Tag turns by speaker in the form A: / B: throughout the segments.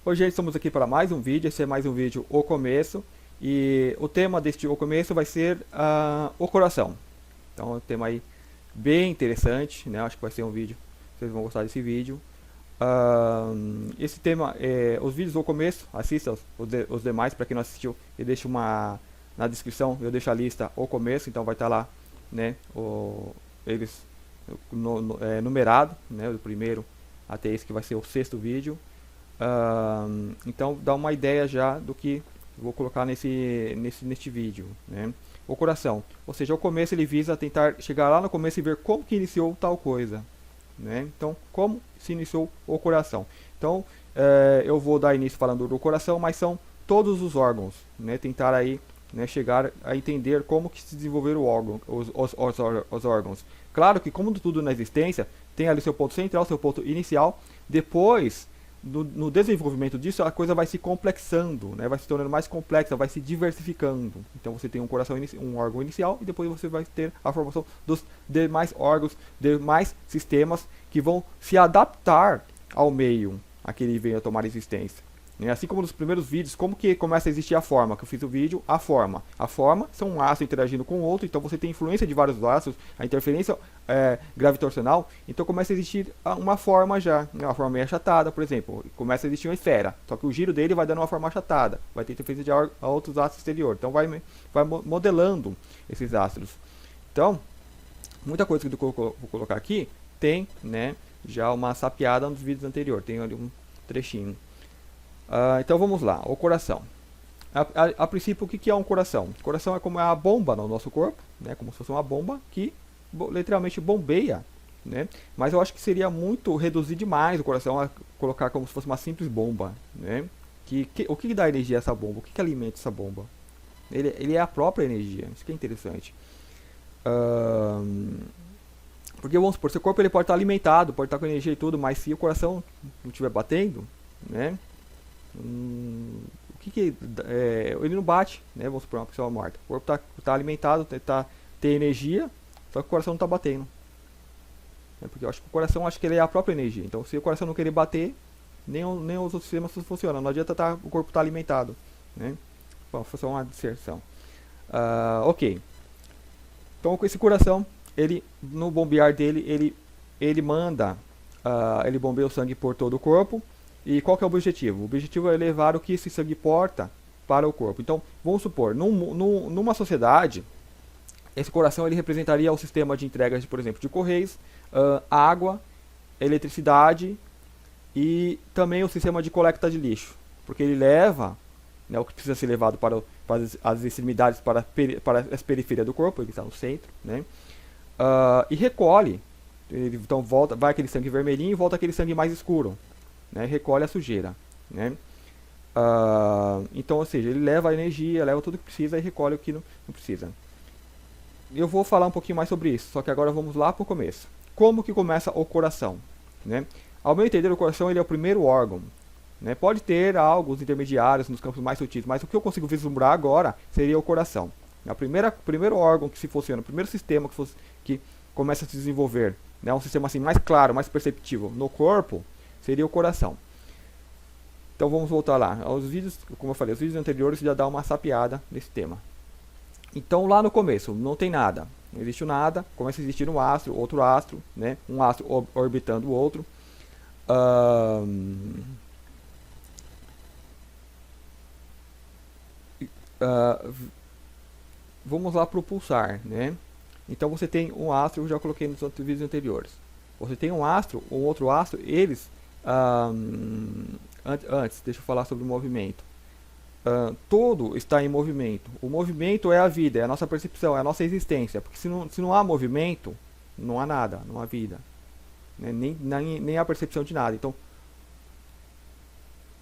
A: Hoje estamos aqui para mais um vídeo, esse é mais um vídeo O Começo. E o tema deste O Começo vai ser o coração. Então é um tema aí bem interessante, né? Acho que vai ser um vídeo, vocês vão gostar desse vídeo. Esse tema, os vídeos O Começo, assista os demais, para quem não assistiu, eu deixo na descrição, eu deixo a lista O Começo, então vai estar lá, né? Eles numerado, né? Do primeiro até esse que vai ser o sexto vídeo. Então dá uma ideia já do que vou colocar neste vídeo, né? O coração, ou seja, o começo ele visa tentar chegar lá no começo e ver como que iniciou tal coisa, né? Então, como se iniciou o coração. Então, eu vou dar início falando do coração, mas são todos os órgãos, né? Tentar aí, né, chegar a entender como que se desenvolveram os órgãos. Claro que, como tudo na existência, tem ali seu ponto central, seu ponto inicial. Depois, no desenvolvimento disso, a coisa vai se complexando, né? Vai se tornando mais complexa, vai se diversificando. Então você tem um coração, um órgão inicial, e depois você vai ter a formação dos demais órgãos, demais sistemas que vão se adaptar ao meio a que ele venha a tomar existência. Assim como nos primeiros vídeos, como que começa a existir a forma, que eu fiz o vídeo, a forma. A forma são um ácido interagindo com o outro, então você tem influência de vários ácidos, a interferência gravitacional, então começa a existir uma forma já, uma forma meio achatada, por exemplo, começa a existir uma esfera, só que o giro dele vai dando uma forma achatada, vai ter interferência de outros ácidos exteriores, então vai modelando esses ácidos. Então, muita coisa que eu vou colocar aqui tem, né, já uma sapiada nos vídeos anteriores, tem ali um trechinho. Então vamos lá, o coração. A princípio, o que é um coração? O coração é como a bomba no nosso corpo, né? Como se fosse uma bomba que literalmente bombeia, né? Mas eu acho que seria muito reduzir demais o coração a colocar como se fosse uma simples bomba, né? O que dá energia a essa bomba? O que alimenta essa bomba? Ele é a própria energia, isso que é interessante. Porque vamos supor, seu corpo ele pode estar alimentado, pode estar com energia e tudo, mas se o coração não estiver batendo, né? Ele não bate, né? Vamos supor, uma pessoa morta. O corpo está alimentado, tem energia, só que o coração não está batendo. Porque eu acho que o coração, acho que ele é a própria energia. Então, se o coração não querer bater, nem os outros sistemas funcionam. Não adianta o corpo estar alimentado, né? Bom, foi só uma disserção. Ok. Então, com esse coração, ele no bombear dele, ele manda, ele bombeia o sangue por todo o corpo. E qual que é o objetivo? O objetivo é levar o que esse sangue porta para o corpo. Então, vamos supor, numa sociedade, esse coração ele representaria o sistema de entregas, por exemplo, de correios, água, eletricidade e também o sistema de coleta de lixo. Porque ele leva, né, o que precisa ser levado para as extremidades, para as periferias do corpo, ele está no centro, né, e recolhe. Então vai aquele sangue vermelhinho e volta aquele sangue mais escuro. Né, recolhe a sujeira, né? Então, ou seja, ele leva a energia, leva tudo que precisa e recolhe o que não precisa. Eu vou falar um pouquinho mais sobre isso, só que agora vamos lá para o começo. Como que começa o coração? Né? Ao meu entender, o coração ele é o primeiro órgão. Né? Pode ter alguns intermediários nos campos mais sutis, mas o que eu consigo vislumbrar agora seria o coração. O primeiro órgão que se funciona, o primeiro sistema que começa a se desenvolver, né? Um sistema assim mais claro, mais perceptível no corpo, seria o coração. Então vamos voltar lá. Aos vídeos, como eu falei, os vídeos anteriores já dá uma sapiada nesse tema. Então lá no começo não tem nada, não existe nada, começa a existir um astro, outro astro, né? Um astro orbitando o outro. Vamos lá para o pulsar, né? Então você tem um astro, eu já coloquei nos outros vídeos anteriores. Você tem um astro, um outro astro, eles antes, deixa eu falar sobre o movimento. Todo está em movimento. O movimento é a vida, é a nossa percepção, é a nossa existência. Porque se não há movimento, não há nada, não há vida. Né? Nem há percepção de nada. Então,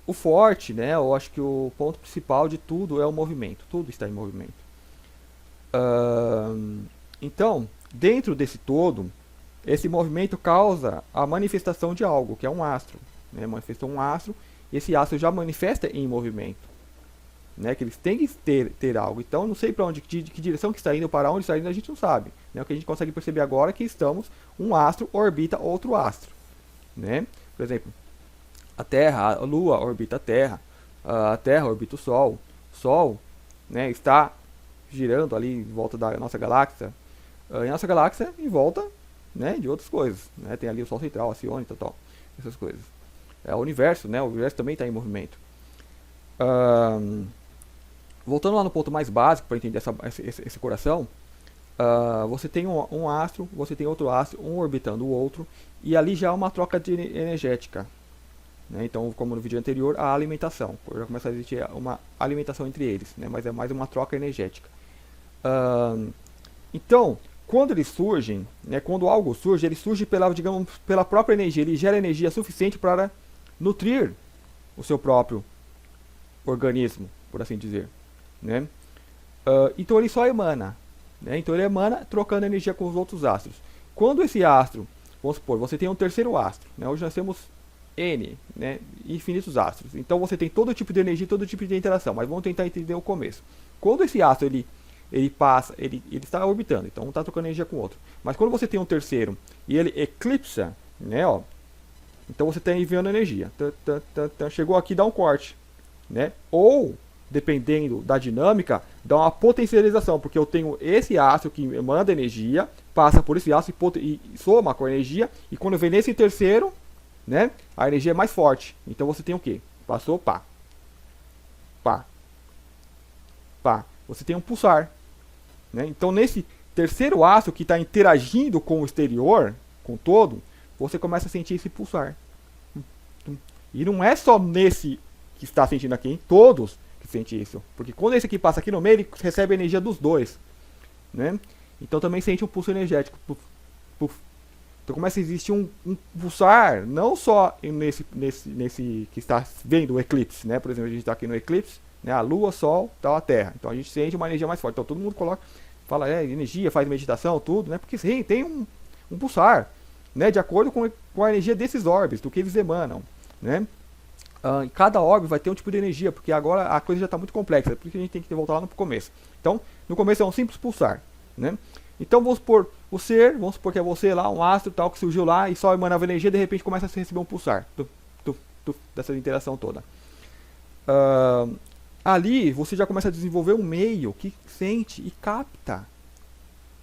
A: o forte, né, eu acho que o ponto principal de tudo é o movimento. Tudo está em movimento. Então, dentro desse todo, esse movimento causa a manifestação de algo, que é um astro. Né? Manifestou um astro, e esse astro já manifesta em movimento. Né? Que eles têm que ter algo. Então, não sei para onde, de que direção que está indo, para onde está indo, a gente não sabe. Né? O que a gente consegue perceber agora é que um astro orbita outro astro. Né? Por exemplo, a Terra, a Lua orbita a Terra orbita o Sol, né, está girando ali em volta da nossa galáxia, e a nossa galáxia em volta, né, de outras coisas, né, tem ali o Sol central, a Sione, tal, essas coisas. O universo, né, o universo também está em movimento. Voltando lá no ponto mais básico para entender esse coração, você tem um astro, você tem outro astro, um orbitando o outro, e ali já há uma troca energética. Né? Então, como no vídeo anterior, a alimentação. Já começa a existir uma alimentação entre eles, né? Mas é mais uma troca energética. Então, quando eles surgem, né, quando algo surge, ele surge digamos, pela própria energia. Ele gera energia suficiente para nutrir o seu próprio organismo, por assim dizer. Né? Então ele só emana. Né? Então ele emana trocando energia com os outros astros. Quando esse astro, vamos supor, você tem um terceiro astro. Né? Hoje nós temos N, né, infinitos astros. Então você tem todo tipo de energia, todo tipo de interação. Mas vamos tentar entender o começo. Quando esse astro ele passa, ele está orbitando, então um está trocando energia com o outro. Mas quando você tem um terceiro e ele eclipsa, né, ó, então você está enviando energia. Chegou aqui, dá um corte, né? Ou dependendo da dinâmica, dá uma potencialização, porque eu tenho esse astro que manda energia, passa por esse astro e soma com a energia, e quando vem nesse terceiro, né, a energia é mais forte. Então você tem o que? Passou, pá. Pá. Pá. Você tem um pulsar. Né? Então nesse terceiro astro que está interagindo com o exterior, com todo, você começa a sentir esse pulsar. E não é só nesse que está sentindo aqui, em todos que sente isso. Porque quando esse aqui passa aqui no meio, ele recebe a energia dos dois. Né? Então também sente um pulso energético. Puf, puf. Então começa a existir um pulsar, não só nesse que está vendo o eclipse. Né? Por exemplo, a gente está aqui no eclipse, né? A Lua, Sol, tal, a Terra. Então a gente sente uma energia mais forte. Então todo mundo fala energia, faz meditação, tudo, né? Porque sim, tem um pulsar, né? De acordo com a energia desses orbes, do que eles emanam. Né? Cada orbe vai ter um tipo de energia, porque agora a coisa já está muito complexa, por isso que a gente tem que voltar lá no começo. Então, no começo é um simples pulsar. Né? Então vamos supor vamos supor que é você lá, um astro tal que surgiu lá e só emanava energia, de repente começa a receber um pulsar dessa interação toda. Ali você já começa a desenvolver um meio que sente e capta.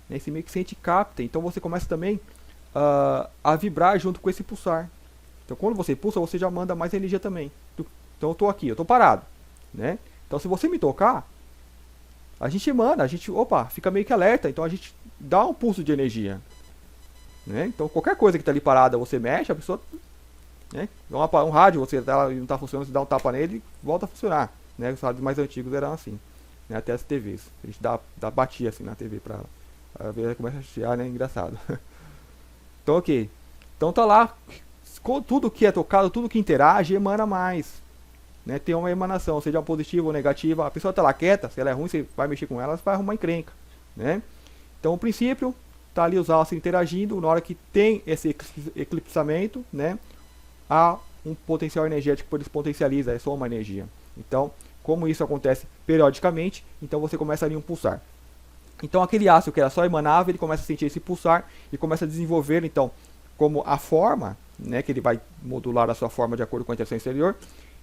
A: Né? Esse meio que sente e capta. Então você começa também a vibrar junto com esse pulsar. Então quando você pulsa, você já manda mais energia também. Então eu estou aqui, eu estou parado. Né? Então se você me tocar, a gente emana, fica meio que alerta. Então a gente dá um pulso de energia. Né? Então qualquer coisa que está ali parada, você mexe, a pessoa... Né? Um rádio, você não está funcionando, você dá um tapa nele e volta a funcionar. Né? Os rádios mais antigos eram assim. Né? Até as TVs. A gente batia assim na TV para ver, começa a chiar, né? Engraçado. Então ok. Então tá lá... Tudo que é tocado, tudo que interage, emana mais. Né? Tem uma emanação, seja positiva ou negativa. A pessoa está lá quieta, se ela é ruim, você vai mexer com ela, você vai arrumar encrenca. Né? Então o princípio, está ali os astros interagindo. Na hora que tem esse eclipsamento, né? Há um potencial energético que eles potencializa, é só uma energia. Então, como isso acontece periodicamente, então você começa ali um pulsar. Então aquele astro que era só emanava, ele começa a sentir esse pulsar e começa a desenvolver, então, como a forma, né, que ele vai modular a sua forma de acordo com a interação exterior.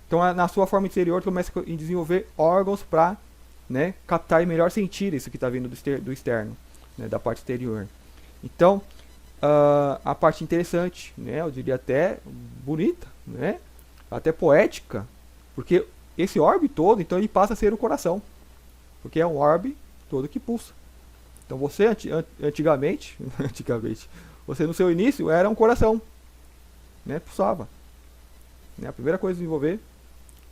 A: Então na sua forma exterior começa a desenvolver órgãos para, né, captar e melhor sentir isso que está vindo do externo, né, da parte exterior. Então a parte interessante, né, eu diria até bonita, né, até poética, porque esse orbe todo, então ele passa a ser o coração, porque é um orbe todo que pulsa. Então você antigamente, você no seu início era um coração, né, pulsava. Né, a primeira coisa a desenvolver,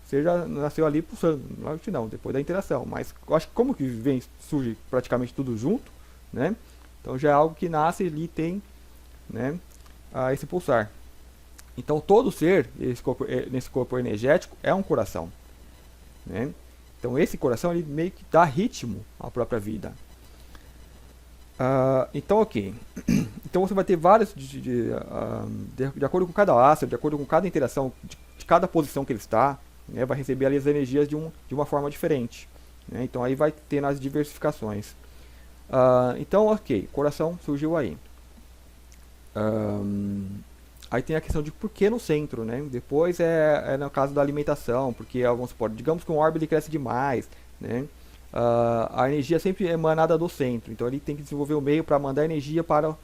A: você já nasceu ali pulsando, não, depois da interação. Mas eu acho que como que surge praticamente tudo junto, né? Então já é algo que nasce ali, tem, né, esse pulsar. Então todo ser, nesse corpo energético, é um coração. Né? Então esse coração ele meio que dá ritmo à própria vida. Então ok. Então você vai ter vários, de acordo com cada astro, de acordo com cada interação, de cada posição que ele está, né, vai receber ali as energias de uma forma diferente. Né? Então aí vai ter as diversificações. Então ok, coração surgiu aí. Aí tem a questão de por que no centro, né? Depois é no caso da alimentação, porque alguns digamos que um orbe ele cresce demais, né? A energia sempre é emanada do centro, então ele tem que desenvolver o meio para mandar energia para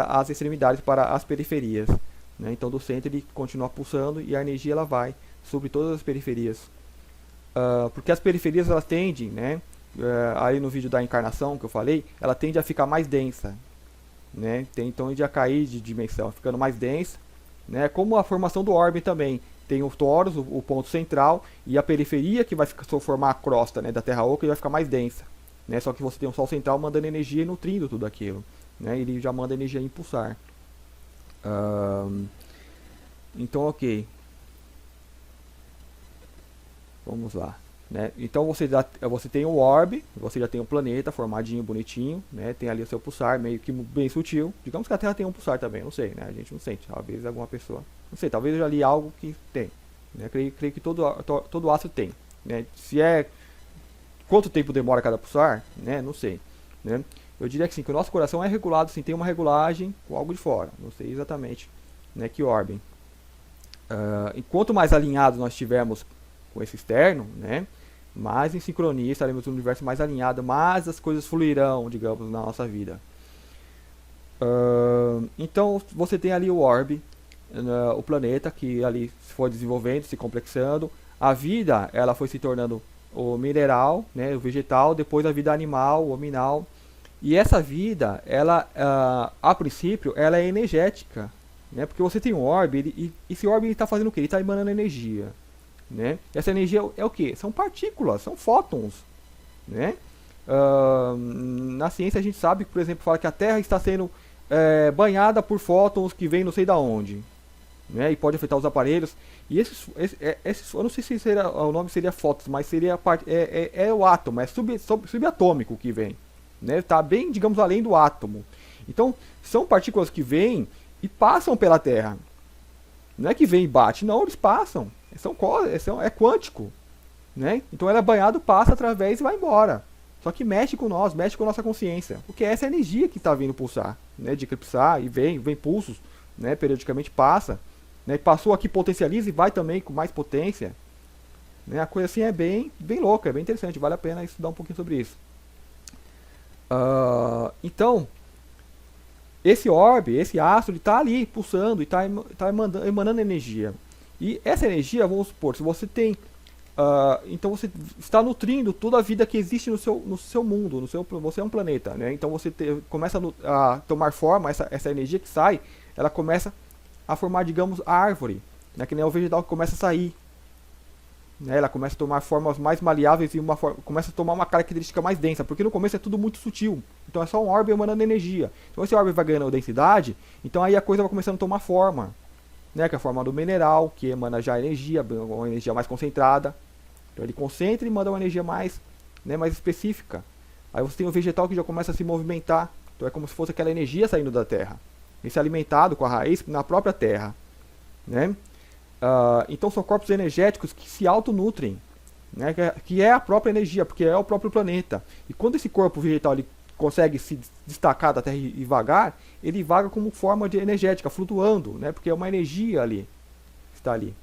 A: as extremidades, para as periferias, né? Então do centro ele continua pulsando e a energia ela vai sobre todas as periferias. Porque as periferias elas tendem, né? Aí no vídeo da encarnação que eu falei, ela tende a ficar mais densa, né? Tende a cair de dimensão, ficando mais densa, né? Como a formação do orbe também. Tem o torus, o ponto central, e a periferia que vai formar a crosta, né, da Terra Oca e vai ficar mais densa, né? Só que você tem um Sol central mandando energia e nutrindo tudo aquilo, né? Ele já manda energia impulsar. Então, ok. Vamos lá. Né? Então você tem o orbe, você já tem o planeta formadinho, bonitinho, né? Tem ali o seu pulsar, meio que bem sutil. Digamos que a Terra tem um pulsar também, não sei, né? A gente não sente. Talvez alguma pessoa, não sei, talvez eu já li algo que tem. Né? Creio que todo astro tem. Né? Se é quanto tempo demora cada pulsar, né? Não sei. Né? Eu diria que sim, que o nosso coração é regulado, sim, tem uma regulagem com algo de fora. Não sei exatamente, né? Que ordem. E quanto mais alinhados nós estivermos com esse externo, né? Mais em sincronia, estaremos no universo mais alinhado, mais as coisas fluirão, digamos, na nossa vida. Então você tem ali o orbe, o planeta que ali foi desenvolvendo, se complexando. A vida, ela foi se tornando o mineral, né, o vegetal, depois a vida animal, o hominal. E essa vida, ela, a princípio, ela é energética, né? Porque você tem um orbe, e esse orbe está fazendo o quê? Ele está emanando energia. Né? Essa energia é o que? São partículas, são fótons. Né? Na ciência a gente sabe que, por exemplo, fala que a Terra está sendo banhada por fótons que vêm não sei da onde. Né? E pode afetar os aparelhos. E esses eu não sei se o nome seria fótons, mas seria o átomo, é subatômico que vem. Né? Está bem, digamos, além do átomo. Então, são partículas que vêm e passam pela Terra. Não é que vem e bate, não, eles passam. É quântico, né? Então ela é banhado, passa através e vai embora. Só que mexe com nós, mexe com a nossa consciência. Porque essa é a energia que está vindo pulsar, né? De eclipsar e vem pulsos, né? Periodicamente passa, né? Passou aqui, potencializa e vai também com mais potência, né? A coisa assim é bem louca, é bem interessante, vale a pena estudar um pouquinho sobre isso. Então, esse orbe, esse astro, ele está ali pulsando e está emanando energia. E essa energia, vamos supor, se você tem... então você está nutrindo toda a vida que existe no seu mundo, você é um planeta, né? Então você começa a tomar forma, essa energia que sai, ela começa a formar, digamos, a árvore, né? Que nem o vegetal que começa a sair. Né? Ela começa a tomar formas mais maleáveis e começa a tomar uma característica mais densa, porque no começo é tudo muito sutil. Então é só um orbe emanando energia. Então esse orbe vai ganhando densidade, então aí a coisa vai começando a tomar forma. Né, que é a forma do mineral, que emana já energia, uma energia mais concentrada. Então ele concentra e manda uma energia mais específica. Aí você tem o vegetal que já começa a se movimentar. Então é como se fosse aquela energia saindo da terra. E se alimentado com a raiz na própria terra. Né? Então são corpos energéticos que se autonutrem. Né, que é a própria energia, porque é o próprio planeta. E quando esse corpo vegetal ele consegue se destacar da Terra e vagar, ele vaga como forma de energética, flutuando, né? Porque é uma energia ali, está ali.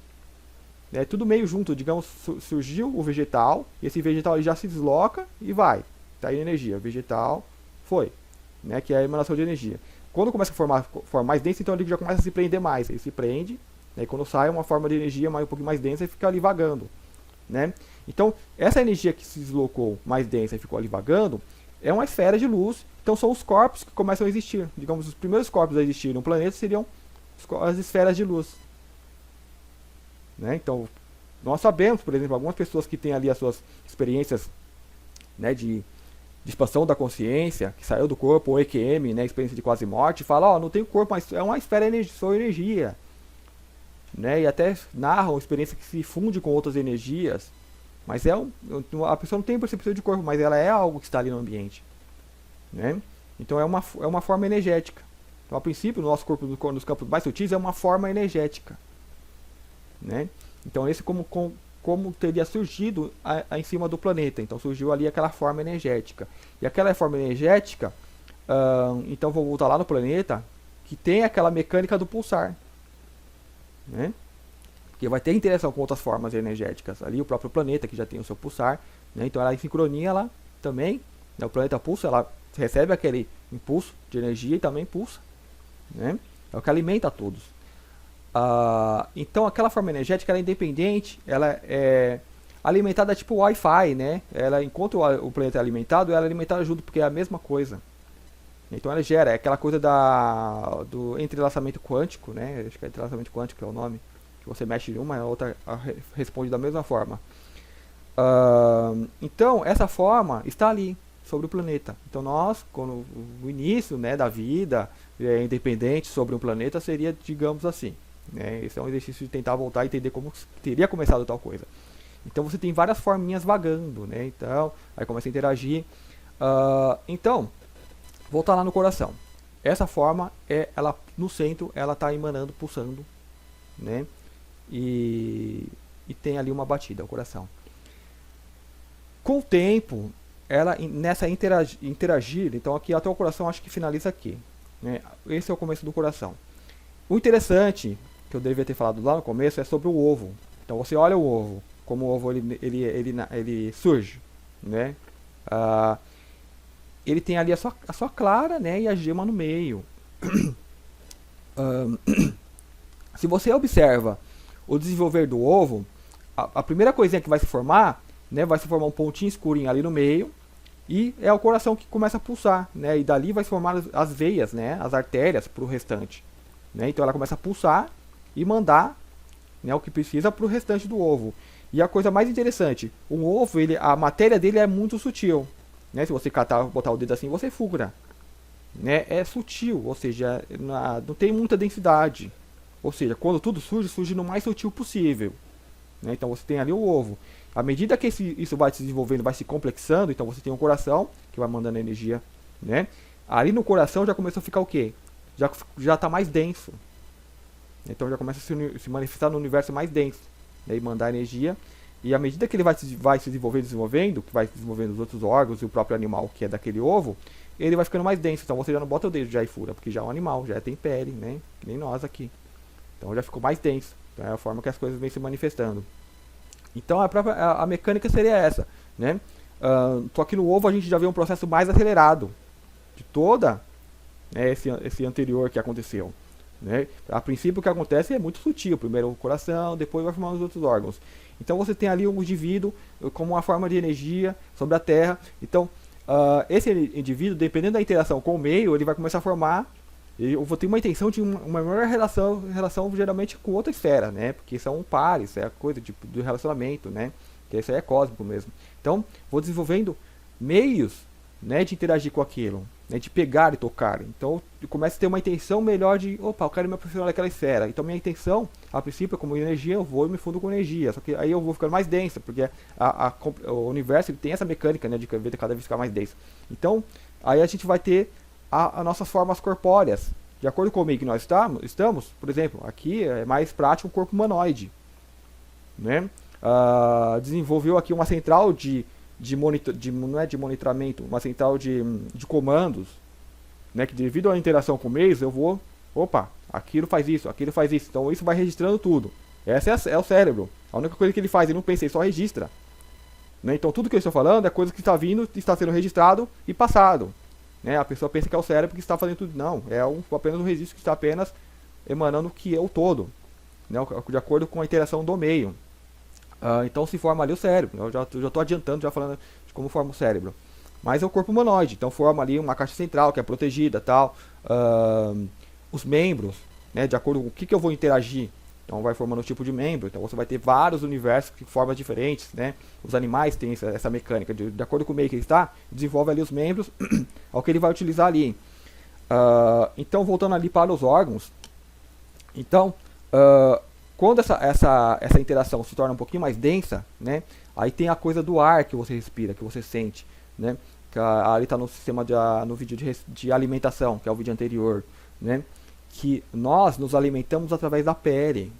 A: É tudo meio junto, digamos, surgiu o vegetal, e esse vegetal ele já se desloca e vai. Está aí a energia, vegetal, foi, né? Que é a emanação de energia. Quando começa a formar mais densa, então ele já começa a se prender mais, ele se prende, né? E quando sai uma forma de energia um pouquinho mais densa, ele fica ali vagando, né? Então, essa energia que se deslocou mais densa e ficou ali vagando, é uma esfera de luz, então são os corpos que começam a existir. Digamos, os primeiros corpos a existir no planeta seriam as esferas de luz. Né? Então, nós sabemos, por exemplo, algumas pessoas que têm ali as suas experiências, né, de expansão da consciência, que saiu do corpo, ou EQM, né, experiência de quase morte, fala, não tem corpo, mas é uma esfera de sua energia. Né? E até narram experiência que se funde com outras energias. Mas a pessoa não tem percepção de corpo, mas ela é algo que está ali no ambiente. Né? Então é uma forma energética. Então, a princípio, o nosso corpo nos campos mais sutis é uma forma energética. Né? Então esse como teria surgido em cima do planeta. Então surgiu ali aquela forma energética. E aquela forma energética, então vou voltar lá no planeta, que tem aquela mecânica do pulsar, né? Porque vai ter interação com outras formas energéticas. Ali o próprio planeta que já tem o seu pulsar, né? Então ela em sincronia lá também, né? O planeta pulsa, ela recebe aquele impulso de energia e também pulsa, né? É o que alimenta todos. Então aquela forma energética ela é independente, ela é alimentada tipo Wi-Fi, né? Ela, enquanto o planeta é alimentado, ela é alimentada junto, porque é a mesma coisa. Então ela gera, é aquela coisa do entrelaçamento quântico, né? Acho que é entrelaçamento quântico que é o nome. Que você mexe em uma e a outra responde da mesma forma. Então essa forma está ali, sobre o planeta. Então nós, quando o início, né, da vida independente sobre um planeta seria, digamos assim, né? Esse é um exercício de tentar voltar e entender como teria começado tal coisa. Então você tem várias forminhas vagando, né? Então, aí começa a interagir. Então, voltar lá no coração. Essa forma, ela no centro, ela está emanando, pulsando, né? E tem ali uma batida, o coração. Com o tempo, ela nessa interagir, então aqui até o coração acho que finaliza aqui, né? Esse é o começo do coração. O interessante, que eu devia ter falado lá no começo, é sobre o ovo. Então você olha o ovo, como o ovo ele surge, né? Ele tem ali a sua clara, né, e a gema no meio. Se você observa o desenvolver do ovo, a primeira coisinha que vai se formar, né, vai se formar um pontinho escurinho ali no meio, e é o coração que começa a pulsar, né, e dali vai se formar as veias, né, as artérias para o restante, né, então ela começa a pulsar e mandar, né, o que precisa para o restante do ovo. E a coisa mais interessante, o ovo, a matéria dele é muito sutil, né, se você botar o dedo assim, você fulgura, né, é sutil, ou seja, não tem muita densidade, ou seja, quando tudo surge no mais sutil possível, né, então você tem ali o ovo. À medida que isso vai se desenvolvendo, vai se complexando, então você tem um coração que vai mandando energia, né? Ali no coração já começou a ficar o quê? Já está mais denso. Então já começa a se manifestar no universo mais denso, né? E mandar energia. E à medida que ele vai se desenvolvendo, que vai se desenvolvendo os outros órgãos e o próprio animal que é daquele ovo, ele vai ficando mais denso. Então você já não bota o dedo já e fura, porque já é um animal, já tem pele, né? Que nem nós aqui. Então já ficou mais denso. Então é a forma que as coisas vêm se manifestando. Então a mecânica seria essa, né? Só que no ovo a gente já vê um processo mais acelerado de toda, né, esse anterior que aconteceu, né? A princípio o que acontece é muito sutil, primeiro o coração, depois vai formar os outros órgãos. Então você tem ali um indivíduo como uma forma de energia sobre a Terra. Então esse indivíduo, dependendo da interação com o meio, ele vai começar a formar. Eu vou ter uma intenção de uma maior relação geralmente com outra esfera, né? Porque são pares, é a coisa do relacionamento, né? Que isso aí é cósmico mesmo. Então, vou desenvolvendo meios, né, de interagir com aquilo, né, de pegar e tocar. Então, eu começo a ter uma intenção melhor de, opa, eu quero me aproximar daquela esfera. Então, minha intenção, a princípio, como energia, eu vou e me fundo com energia. Só que aí eu vou ficando mais densa, porque o universo ele tem essa mecânica, né, de cada vez ficar mais denso. Então, aí a gente vai ter as nossas formas corpóreas. De acordo com o meio que nós estamos, por exemplo, aqui é mais prático o corpo humanoide, né? Desenvolveu aqui uma central não é de monitoramento, uma central de comandos, né? Que devido à interação com o meio, eu vou, opa, aquilo faz isso, então isso vai registrando tudo. Esse é o cérebro. A única coisa que ele faz, ele não pensa, ele só registra, né? Então tudo que eu estou falando é coisa que está vindo, está sendo registrado e passado. Né, a pessoa pensa que é o cérebro que está fazendo tudo. Não, é apenas um registro que está apenas emanando o que é o todo, né, de acordo com a interação do meio. Então se forma ali o cérebro. Eu já estou adiantando, já falando de como forma o cérebro. Mas é o corpo humanoide, então forma ali uma caixa central que é protegida, tal. Os membros, né, de acordo com o que eu vou interagir. Então vai formando um tipo de membro. Então você vai ter vários universos de formas diferentes, né? Os animais têm essa mecânica. De acordo com o meio que ele está, desenvolve ali os membros ao que ele vai utilizar ali. Então voltando ali para os órgãos. Então, quando essa interação se torna um pouquinho mais densa, né? Aí tem a coisa do ar que você respira, que você sente, né? Que ali está no sistema no vídeo de alimentação, que é o vídeo anterior, né? Que nós nos alimentamos através da pele.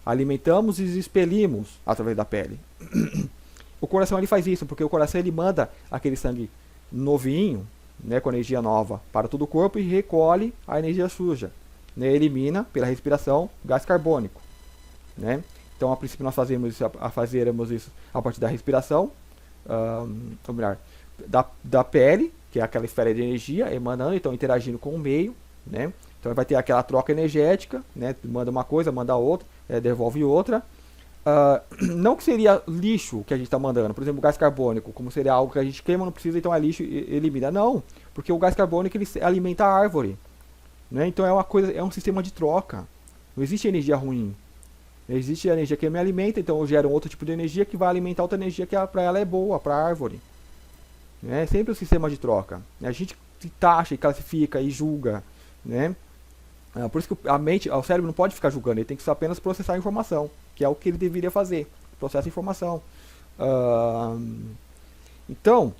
A: Alimentamos e expelimos através da pele. O coração ele faz isso, porque o coração ele manda aquele sangue novinho, né, com energia nova para todo o corpo e recolhe a energia suja. né, elimina pela respiração gás carbônico, né? Então, a princípio, nós fazeremos isso a partir da respiração, ou melhor, da pele, que é aquela esfera de energia emanando, então interagindo com o meio, né? Então vai ter aquela troca energética, né? Manda uma coisa, manda outra, devolve outra. Não que seria lixo que a gente está mandando, por exemplo, o gás carbônico, como seria algo que a gente queima, não precisa, então é lixo e elimina. Não, porque o gás carbônico ele alimenta a árvore, né? Então é um sistema de troca. Não existe energia ruim. Existe a energia que me alimenta, então eu gero um outro tipo de energia que vai alimentar outra energia que para ela é boa, para a árvore. É sempre um sistema de troca. A gente taxa e classifica e julga, né? Por isso que a mente, o cérebro não pode ficar julgando, ele tem que apenas processar a informação, que é o que ele deveria fazer, processa a informação. Então,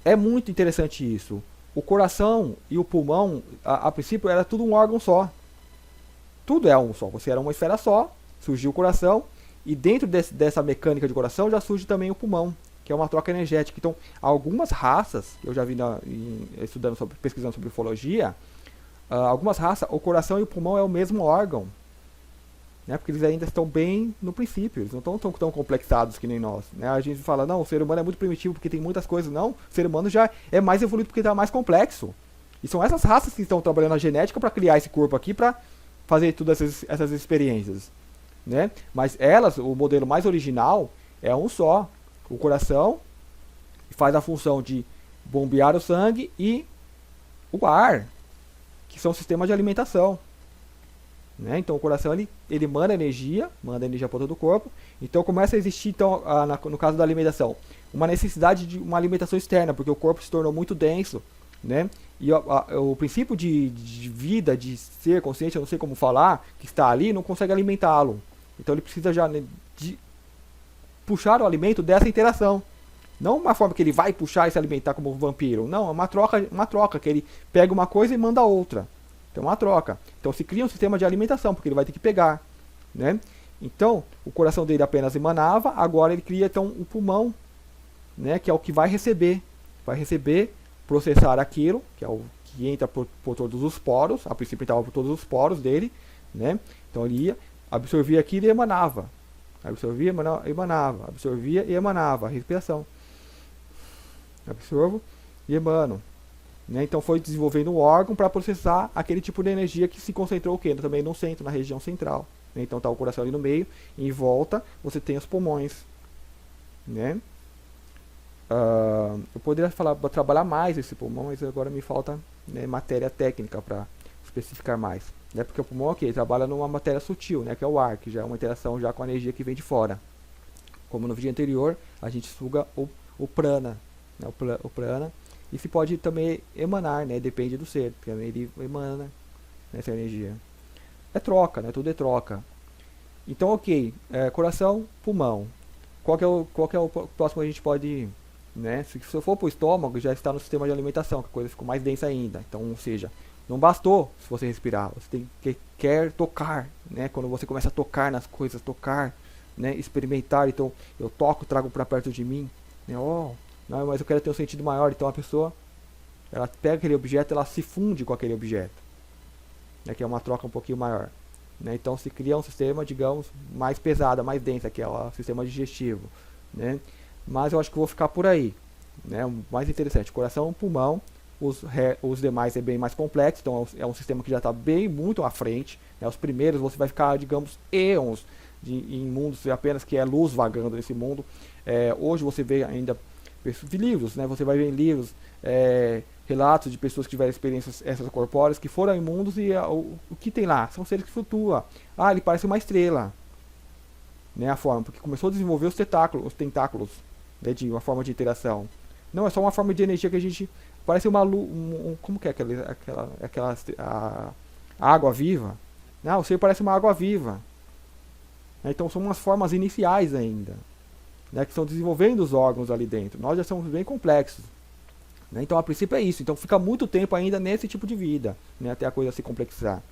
A: é muito interessante isso. O coração e o pulmão, a princípio, era tudo um órgão só. Tudo é um só. Você era uma esfera só, surgiu o coração, e dentro dessa mecânica de coração já surge também o pulmão, que é uma troca energética. Então, algumas raças, eu já vi pesquisando sobre ufologia, algumas raças, o coração e o pulmão é o mesmo órgão, né? Porque eles ainda estão bem no princípio, eles não estão tão complexados que nem nós, né? A gente fala, não, o ser humano é muito primitivo porque tem muitas coisas. Não, o ser humano já é mais evoluído porque está mais complexo. E são essas raças que estão trabalhando na genética para criar esse corpo aqui, para fazer todas essas experiências, né? Mas o modelo mais original é um só. O coração faz a função de bombear o sangue e o ar, que são sistemas de alimentação, né? Então o coração ele manda energia para todo o corpo. Então começa a existir, então, no caso da alimentação, uma necessidade de uma alimentação externa, porque o corpo se tornou muito denso, né? E o princípio de vida, de ser consciente, eu não sei como falar, que está ali, não consegue alimentá-lo. Então ele precisa já, né, de puxar o alimento dessa interação. Não uma forma que ele vai puxar e se alimentar como um vampiro. Não, é uma troca que ele pega uma coisa e manda outra. Então é uma troca. Então se cria um sistema de alimentação, porque ele vai ter que pegar, né? Então o coração dele apenas emanava, agora ele cria então o pulmão, né, que é o que vai receber, processar aquilo, que é o que entra por todos os poros. A princípio entrava por todos os poros dele, né? Então ele ia, absorvia aquilo e emanava. Absorvia, emanava, absorvia e emanava, a respiração. Absorvo e emano, né? Então foi desenvolvendo um órgão para processar aquele tipo de energia que se concentrou também no centro, na região central, né? Então está o coração ali no meio, e em volta você tem os pulmões, né? Eu poderia trabalhar mais esse pulmão, mas agora me falta, né, matéria técnica para especificar mais, né? Porque o pulmão aqui trabalha numa matéria sutil, né, que é o ar, que já é uma interação já com a energia que vem de fora. Como no vídeo anterior, a gente suga o prana, né, o prana, e se pode também emanar, né, depende do ser, porque ele emana, né, essa energia. É troca, né, tudo é troca. Então, ok, coração, pulmão. Qual que é o próximo que a gente pode ir? Né? Se eu for para o estômago, já está no sistema de alimentação, que a coisa ficou mais densa ainda. Então, ou seja, não bastou se você respirar, você quer tocar, né? Quando você começa a tocar nas coisas, tocar, né? Experimentar. Então, eu toco, trago para perto de mim, né? Não, mas eu quero ter um sentido maior. Então a pessoa, ela pega aquele objeto, ela se funde com aquele objeto, né? Que é uma troca um pouquinho maior, né? Então se cria um sistema, digamos, mais pesado, mais denso, que é o sistema digestivo, né? Mas eu acho que vou ficar por aí, né? O mais interessante, coração, pulmão. Os demais é bem mais complexo, então é um sistema que já está muito à frente, né? Os primeiros você vai ficar, digamos, éons em mundos apenas que é luz vagando nesse mundo. Hoje você vê ainda livros, né? Você vai ver em livros relatos de pessoas que tiveram experiências extracorpóreas, que foram em mundos, e o que tem lá? São seres que flutuam. Ele parece uma estrela, né? A forma, porque começou a desenvolver os tentáculos, né? De uma forma de interação. Não, é só uma forma de energia que a gente... Parece uma luz... como que é a água viva? Não, o ser parece uma água viva. Então são umas formas iniciais ainda, né, que estão desenvolvendo os órgãos ali dentro. Nós já somos bem complexos, né? Então a princípio é isso. Então fica muito tempo ainda nesse tipo de vida, né, até a coisa se complexar,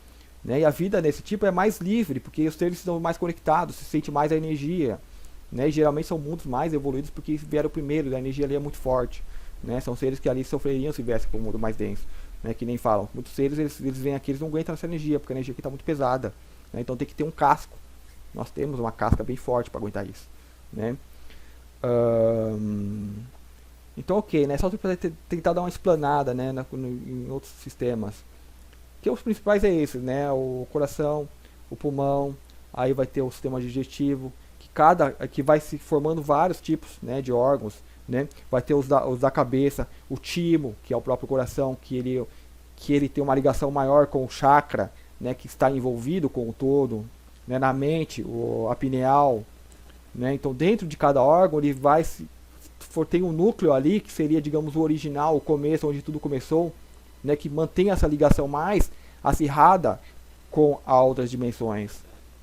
A: né? E a vida nesse tipo é mais livre, porque os seres estão mais conectados, se sente mais a energia, né? E geralmente são mundos mais evoluídos porque vieram primeiro, a energia ali é muito forte, né? São seres que ali sofreriam se viessem para um mundo mais denso, né, que nem falam. Muitos seres, eles vêm aqui, eles não aguentam essa energia, porque a energia aqui está muito pesada, né, então tem que ter um casco. Nós temos uma casca bem forte para aguentar isso, né. Então, ok, né, só para tentar dar uma explanada, né, em outros sistemas. Que os principais é esses, né, o coração, o pulmão, aí vai ter o sistema digestivo, que vai se formando vários tipos, né, de órgãos, né, vai ter os da cabeça, o timo, que é o próprio coração, que ele tem uma ligação maior com o chakra, né, que está envolvido com o todo, né, na mente, a pineal, né, então dentro de cada órgão ele tem um núcleo ali, que seria, digamos, o original, o começo, onde tudo começou, né, que mantém essa ligação mais acirrada com as outras dimensões,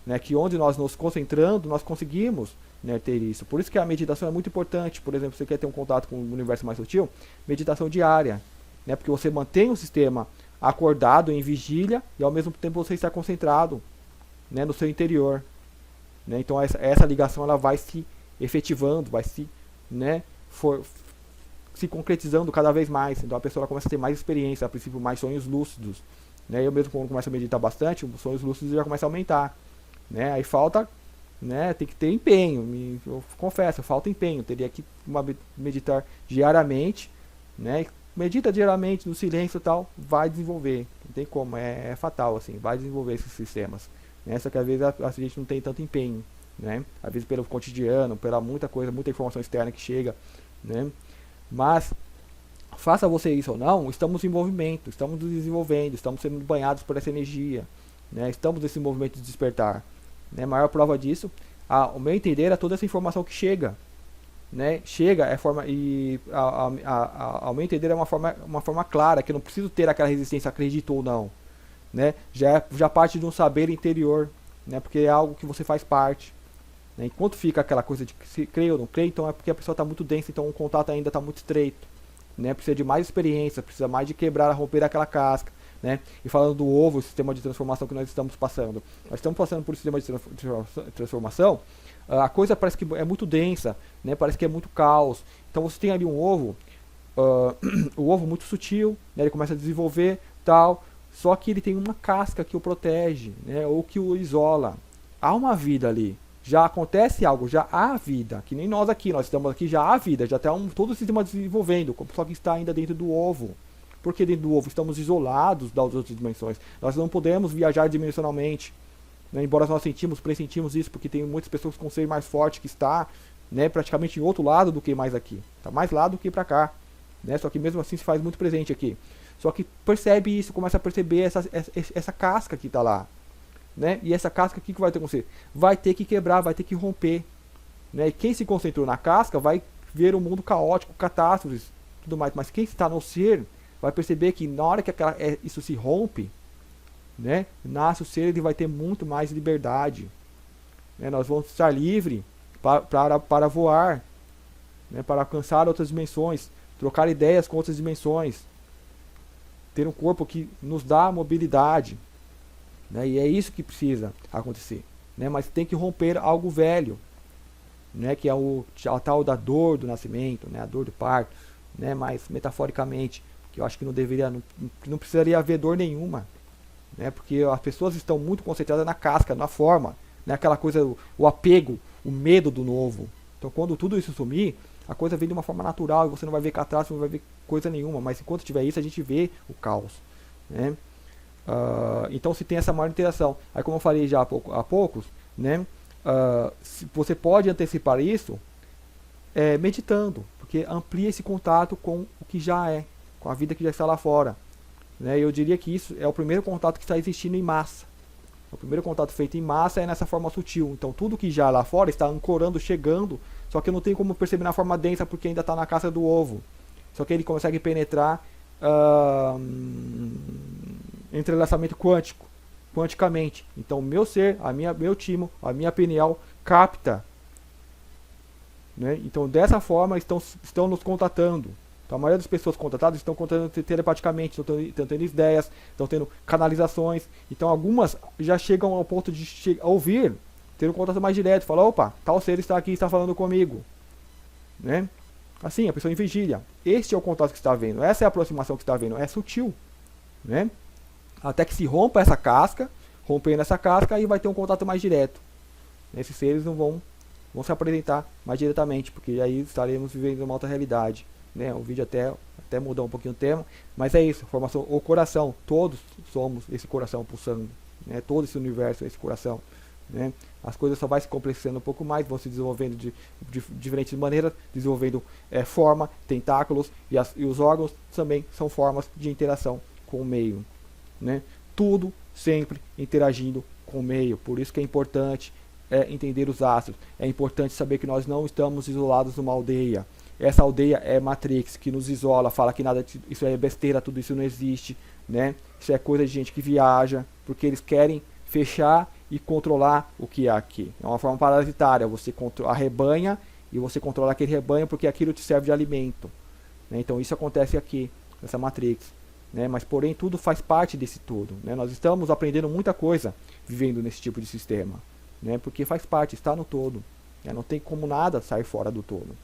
A: né, que onde nós nos concentrando, nós conseguimos, né, ter isso. Por isso que a meditação é muito importante. Por exemplo, você quer ter um contato com o universo mais sutil, meditação diária, né, porque você mantém o sistema acordado, em vigília, e ao mesmo tempo você está concentrado, né, no seu interior, né. Então essa ligação ela vai se efetivando, vai se, né, se concretizando cada vez mais. Então a pessoa começa a ter mais experiência, a princípio mais sonhos lúcidos, né. Eu mesmo, quando começo a meditar bastante, os sonhos lúcidos já começam a aumentar, né. Aí falta, né, tem que ter empenho, eu confesso, falta empenho. Teria que meditar diariamente, né. Medita diariamente no silêncio e tal, vai desenvolver, não tem como, é fatal assim, vai desenvolver esses sistemas, né. Só que às vezes a gente não tem tanto empenho, né, às vezes pelo cotidiano, pela muita coisa, muita informação externa que chega, né. Mas faça você isso ou não, estamos em movimento, estamos nos desenvolvendo, estamos sendo banhados por essa energia, né, estamos nesse movimento de despertar, né. A maior prova disso, o meu entender, é toda essa informação que chega, né, ao meu entender, é uma forma clara, que eu não preciso ter aquela resistência, acredito ou não, né, já parte de um saber interior, né, porque é algo que você faz parte, né. Enquanto fica aquela coisa de se crê ou não crê, então é porque a pessoa está muito densa, então o contato ainda está muito estreito, né, precisa de mais experiência, precisa mais de romper aquela casca, né. E falando do ovo, o sistema de transformação que nós estamos passando, por um sistema de transformação. A coisa parece que é muito densa, né, parece que é muito caos. Então você tem ali um ovo, o ovo muito sutil, né, ele começa a desenvolver tal, só que ele tem uma casca que o protege, né, ou que o isola. Há uma vida ali, já acontece algo, já há vida, que nem nós estamos aqui, já há vida, já está todo o sistema desenvolvendo, só que está ainda dentro do ovo. Porque dentro do ovo estamos isolados das outras dimensões, nós não podemos viajar dimensionalmente, né, embora nós pressentimos isso, porque tem muitas pessoas com ser mais forte que está, né, praticamente em outro lado do que mais aqui, está mais lá do que para cá, né, só que mesmo assim se faz muito presente aqui. Só que percebe isso, começa a perceber essa casca que está lá, né, e essa casca, o que vai ter com você? Vai ter que quebrar, vai ter que romper, né, e quem se concentrou na casca vai ver um mundo caótico, catástrofes, tudo mais, mas quem está no ser vai perceber que na hora que isso se rompe, né, nasce o ser, ele vai ter muito mais liberdade, né, nós vamos estar livres para voar, né, para alcançar outras dimensões, trocar ideias com outras dimensões, ter um corpo que nos dá mobilidade, né, e é isso que precisa acontecer, né, mas tem que romper algo velho, né, que é a tal da dor do nascimento, né, a dor do parto, né, mas metaforicamente, que eu acho que não precisaria haver dor nenhuma, né, porque as pessoas estão muito concentradas na casca, na forma, né, aquela coisa, o apego, o medo do novo. Então quando tudo isso sumir, a coisa vem de uma forma natural e você não vai ver catástrofe, não vai ver coisa nenhuma, mas enquanto tiver isso a gente vê o caos, né. Então se tem essa maior interação. Aí, como eu falei já há poucos, né, você pode antecipar isso meditando, porque amplia esse contato com o que já é, com a vida que já está lá fora, né. Eu diria que isso é o primeiro contato que está existindo em massa. O primeiro contato feito em massa é nessa forma sutil. Então tudo que já lá fora está ancorando, chegando, só que eu não tenho como perceber na forma densa porque ainda está na casca do ovo. Só que ele consegue penetrar entrelaçamento quanticamente. Então meu ser, meu timo, a minha pineal capta, né? Então dessa forma estão nos contatando. Então a maioria das pessoas contatadas estão contatando telepaticamente, estão tendo ideias, estão tendo canalizações. Então algumas já chegam ao ponto de ouvir, ter um contato mais direto, falar, opa, tal ser está aqui, está falando comigo, né? Assim, a pessoa em vigília. Este é o contato que está vendo, essa é a aproximação que está vendo, é sutil, né? Até que se rompa essa casca, rompendo essa casca, aí vai ter um contato mais direto. Esses seres não vão se apresentar mais diretamente, porque aí estaremos vivendo uma outra realidade, né? O vídeo até mudou um pouquinho o tema, mas é isso, formação, o coração, todos somos esse coração pulsando, né? Todo esse universo é esse coração, né? As coisas só vão se complexando um pouco mais, vão se desenvolvendo de diferentes maneiras, desenvolvendo forma, tentáculos, e os órgãos também são formas de interação com o meio, né? Tudo sempre interagindo com o meio, por isso que é importante entender os astros, é importante saber que nós não estamos isolados numa aldeia. Essa aldeia é Matrix, que nos isola, fala que nada, isso é besteira, tudo isso não existe, né? Isso é coisa de gente que viaja, porque eles querem fechar e controlar o que é aqui. É uma forma parasitária, você arrebanha e você controla aquele rebanho porque aquilo te serve de alimento, né? Então isso acontece aqui, nessa Matrix, né? Mas porém tudo faz parte desse todo, né? Nós estamos aprendendo muita coisa vivendo nesse tipo de sistema, né? Porque faz parte, está no todo, né? Não tem como nada sair fora do todo,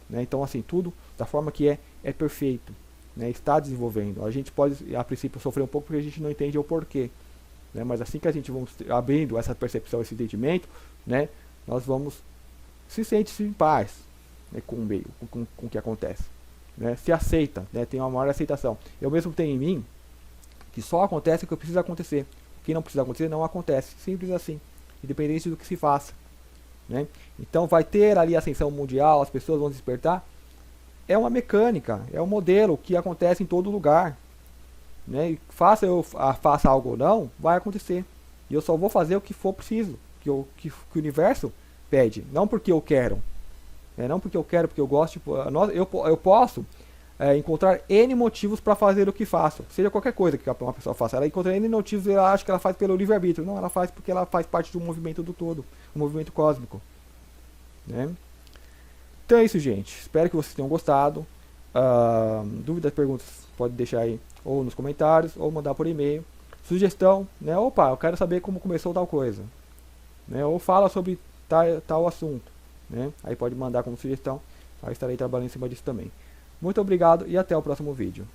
A: né? Então assim, tudo da forma que é perfeito, né? Está desenvolvendo. A gente pode a princípio sofrer um pouco porque a gente não entende o porquê, né? Mas assim que a gente vamos abrindo essa percepção, esse entendimento, né? Nós vamos se sentir em paz, né? Com o meio, com o que acontece, né? Se aceita, né? Tem uma maior aceitação. Eu mesmo tenho em mim que só acontece o que precisa acontecer. O que não precisa acontecer não acontece, simples assim, independente do que se faça, né? Então vai ter ali a ascensão mundial, as pessoas vão despertar. É uma mecânica, é um modelo que acontece em todo lugar, né? E faça algo ou não, vai acontecer. E eu só vou fazer o que for preciso, que o universo pede, não porque eu quero, não porque eu quero, porque eu gosto. Tipo, eu posso encontrar N motivos para fazer o que faço, seja qualquer coisa que uma pessoa faça. Ela encontra N motivos e ela acha que ela faz pelo livre-arbítrio. Não, ela faz porque ela faz parte do movimento do todo, um movimento cósmico, né? Então é isso, gente. Espero que vocês tenham gostado. Dúvidas, perguntas, pode deixar aí ou nos comentários ou mandar por e-mail. Sugestão, né? Opa, eu quero saber como começou tal coisa, né? Ou fala sobre tal assunto, né? Aí pode mandar como sugestão. Aí estarei trabalhando em cima disso também. Muito obrigado e até o próximo vídeo.